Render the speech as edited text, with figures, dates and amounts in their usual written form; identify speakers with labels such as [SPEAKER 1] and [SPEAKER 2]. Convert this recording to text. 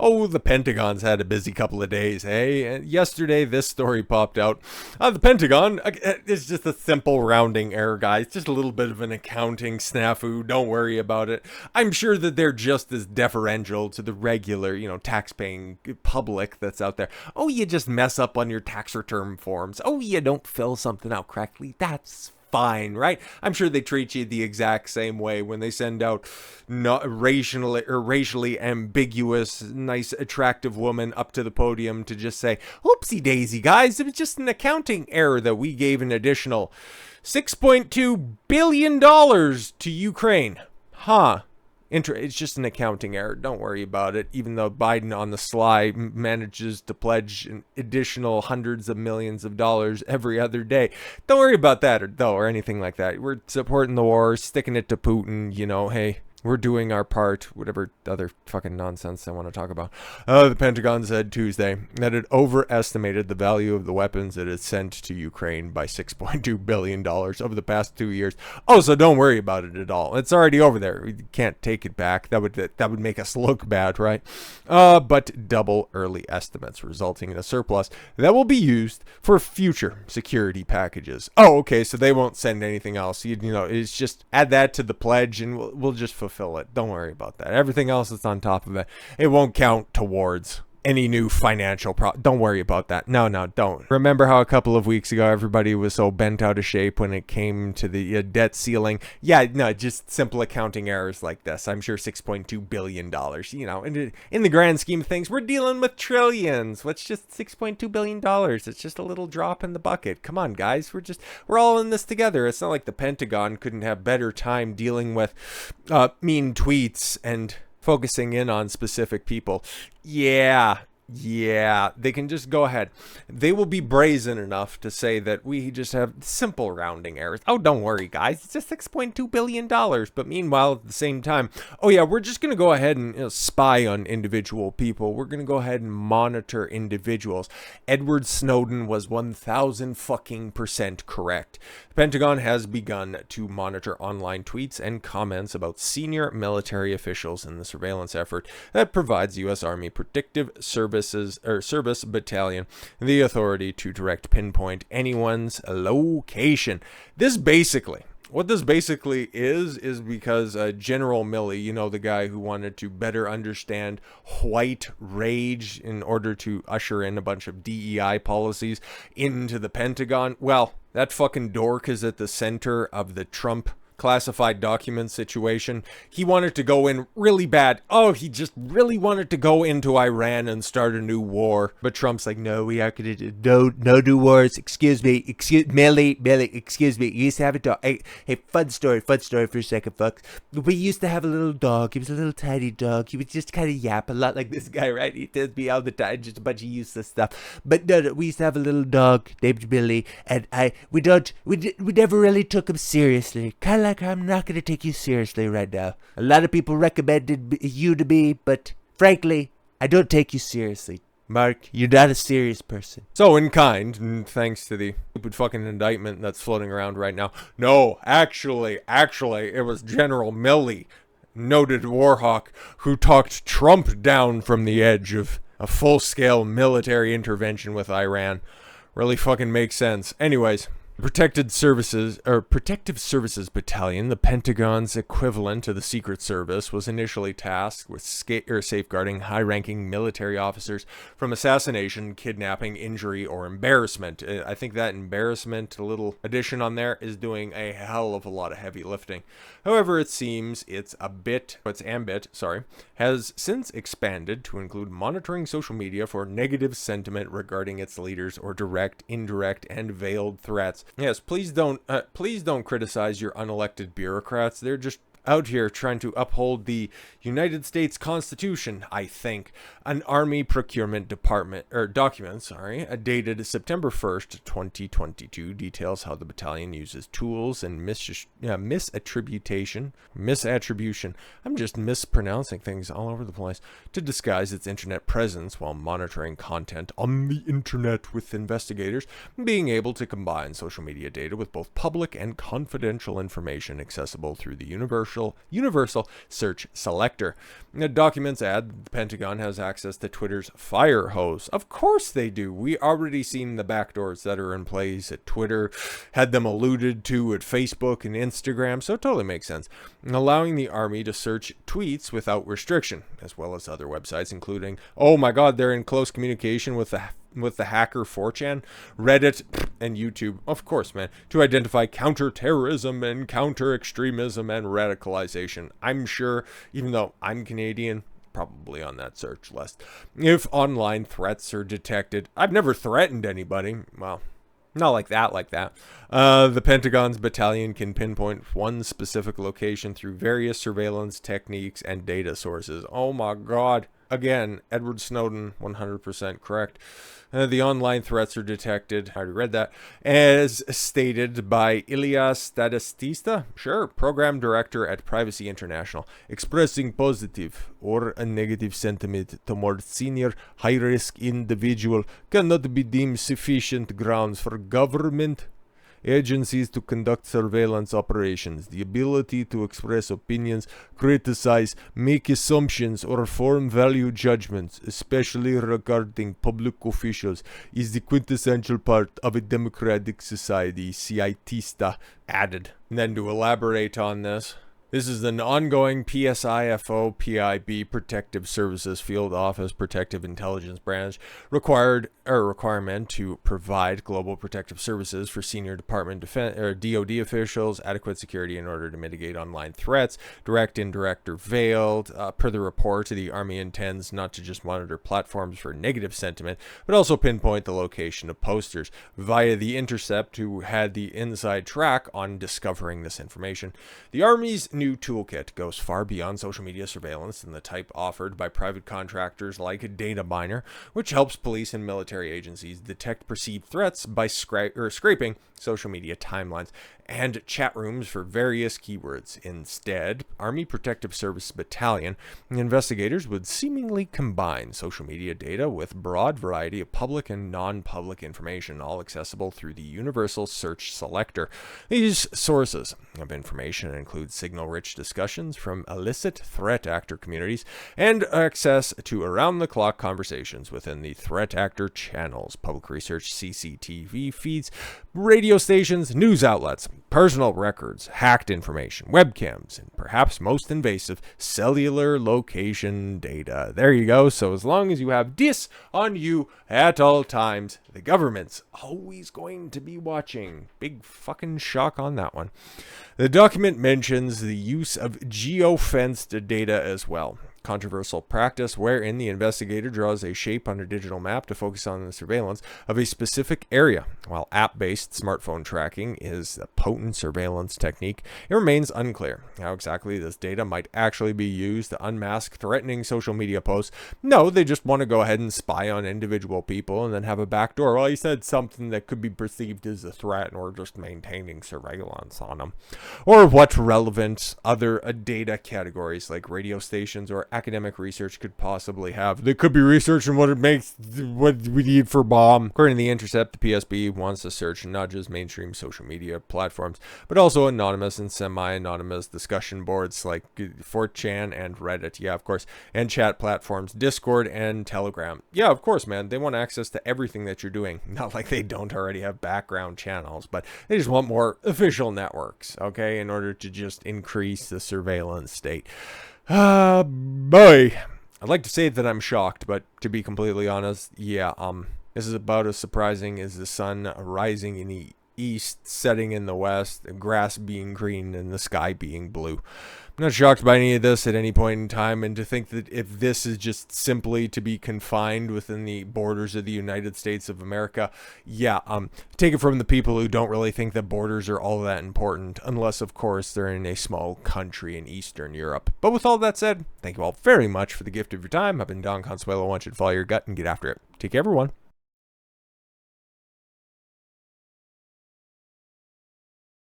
[SPEAKER 1] Oh, the Pentagon's had a busy couple of days, hey? And yesterday, this story popped out. The Pentagon is just a simple rounding error, guys. Just a little bit of an accounting snafu. Don't worry about it. I'm sure that they're just as deferential to the regular, tax-paying public that's out there. Oh, you just mess up on your tax return forms. Oh, you don't fill something out correctly. That's fine, right? I'm sure they treat you the exact same way when they send out not racially ambiguous, nice, attractive woman up to the podium to just say, "Oopsie daisy, guys, it was just an accounting error that we gave an additional $6.2 billion to Ukraine." Huh. It's just an accounting error. Don't worry about it. Even though Biden on the sly manages to pledge an additional hundreds of millions of dollars every other day. Don't worry about that or anything like that. We're supporting the war, sticking it to Putin. Hey, we're doing our part, whatever other fucking nonsense I want to talk about. The Pentagon said Tuesday that it overestimated the value of the weapons it had sent to Ukraine by $6.2 billion over the past 2 years. Oh, so don't worry about it at all. It's already over there. We can't take it back. That would make us look bad, right? But double early estimates, resulting in a surplus that will be used for future security packages. Oh, okay, so they won't send anything else. It's just add that to the pledge and we'll just fulfill it. Don't worry about that. Everything else that's on top of it, it won't count towards any new financial don't worry about that. No, don't. Remember how a couple of weeks ago everybody was so bent out of shape when it came to the debt ceiling? Yeah, no, just simple accounting errors like this. I'm sure $6.2 billion, in the grand scheme of things, we're dealing with trillions. What's just $6.2 billion? It's just a little drop in the bucket. Come on, guys. We're all in this together. It's not like the Pentagon couldn't have better time dealing with mean tweets and focusing in on specific people. Yeah, they can just go ahead. They will be brazen enough to say that we just have simple rounding errors. Oh, don't worry, guys. It's just $6.2 billion. But meanwhile, at the same time, oh yeah, we're just going to go ahead and spy on individual people. We're going to go ahead and monitor individuals. Edward Snowden was 1,000% correct. The Pentagon has begun to monitor online tweets and comments about senior military officials in the surveillance effort that provides U.S. Army Protective Service Battalion the authority to direct pinpoint anyone's location. What this basically is because General Milley, the guy who wanted to better understand white rage in order to usher in a bunch of DEI policies into the Pentagon, well, that fucking dork is at the center of the Trump classified document situation. He wanted to go in really bad. Oh, he just really wanted to go into Iran and start a new war. But Trump's like, no, we are going to do no new wars. Excuse me, Millie, excuse me. You used to have a dog. Hey, fun story for a second, folks. We used to have a little dog. He was a little tiny dog. He would just kind of yap a lot like this guy, right? He tells me all the time, just a bunch of useless stuff. But no, we used to have a little dog named Millie, and we never really took him seriously. Kind of like I'm not going to take you seriously right now. A lot of people recommended you to me, but frankly, I don't take you seriously. Mark, you're not a serious person. So in kind, and thanks to the stupid fucking indictment that's floating around right now. No, actually, it was General Milley, noted warhawk, who talked Trump down from the edge of a full-scale military intervention with Iran. Really fucking makes sense. Anyways, Protective Services Battalion, the Pentagon's equivalent to the Secret Service, was initially tasked with safeguarding high-ranking military officers from assassination, kidnapping, injury, or embarrassment. I think that embarrassment, a little addition on there, is doing a hell of a lot of heavy lifting. However, it seems its ambit has since expanded to include monitoring social media for negative sentiment regarding its leaders or direct, indirect, and veiled threats. Yes, please don't criticize your unelected bureaucrats. They're just out here trying to uphold the United States Constitution, I think. An Army Procurement Department document, dated September 1st, 2022, details how the battalion uses tools and misattribution. I'm just mispronouncing things all over the place to disguise its internet presence while monitoring content on the internet, with investigators being able to combine social media data with both public and confidential information accessible through the Universal Universal Search Selector. The documents add the Pentagon has access to Twitter's fire hose. Of course they do. We already seen the backdoors that are in place at Twitter, had them alluded to at Facebook and Instagram, so it totally makes sense. Allowing the Army to search tweets without restriction, as well as other websites, including, oh my god, they're in close communication with the hacker 4chan, Reddit, and YouTube, of course, man, to identify counter-terrorism and counter-extremism and radicalization. I'm sure, even though I'm Canadian, probably on that search list. If online threats are detected, I've never threatened anybody. Well, not like that. The Pentagon's battalion can pinpoint one specific location through various surveillance techniques and data sources. Oh my god. Again, Edward Snowden, 100% correct. The online threats are detected, I already read that, as stated by Ilya Statistista, program director at Privacy International, expressing positive or a negative sentiment toward senior high-risk individual cannot be deemed sufficient grounds for government agencies to conduct surveillance operations. The ability to express opinions, criticize, make assumptions, or form value judgments, especially regarding public officials, is the quintessential part of a democratic society, Ciatista added. And then to elaborate on this, this is an ongoing PSIFO PIB Protective Services Field Office Protective Intelligence Branch requirement to provide global protective services for senior Department DoD officials, adequate security in order to mitigate online threats, direct, indirect, or veiled. Per the report, the Army intends not to just monitor platforms for negative sentiment, but also pinpoint the location of posters via the Intercept, who had the inside track on discovering this information. The Army's new toolkit goes far beyond social media surveillance than the type offered by private contractors like Dataminr, which helps police and military agencies detect perceived threats by scraping social media timelines and chat rooms for various keywords. Instead, Army Protective Service Battalion investigators would seemingly combine social media data with a broad variety of public and non-public information, all accessible through the Universal Search Selector. These sources of information include signal-rich discussions from illicit threat actor communities and access to around-the-clock conversations within the threat actor channels, public research, CCTV feeds, radio stations, news outlets, personal records, hacked information, webcams, and perhaps most invasive, cellular location data. There you go. So as long as you have this on you at all times, the government's always going to be watching. Big fucking shock on that one. The document mentions the use of geofenced data as well. Controversial practice wherein the investigator draws a shape on a digital map to focus on the surveillance of a specific area. While app-based smartphone tracking is a potent surveillance technique, it remains unclear how exactly this data might actually be used to unmask threatening social media posts. No, they just want to go ahead and spy on individual people and then have a backdoor. Well, he said something that could be perceived as a threat, and we're just maintaining surveillance on them. Or what relevant other data categories like radio stations or academic research could possibly have. They could be researching what we need for bomb. According to the Intercept, the PSB wants to search not just mainstream social media platforms, but also anonymous and semi-anonymous discussion boards like 4chan and Reddit. Yeah, of course. And chat platforms, Discord and Telegram. Yeah, of course, man. They want access to everything that you're doing. Not like they don't already have background channels, but they just want more official networks, okay, in order to just increase the surveillance state. Boy, I'd like to say that I'm shocked, but to be completely honest, yeah, this is about as surprising as the sun rising in the east, setting in the west, the grass being green, and the sky being blue. I'm not shocked by any of this at any point in time, and to think that if this is just simply to be confined within the borders of the United States of America, yeah, take it from the people who don't really think that borders are all that important, unless, of course, they're in a small country in Eastern Europe. But with all that said, thank you all very much for the gift of your time. I've been Don Consuelo. I want you to follow your gut and get after it. Take care, everyone.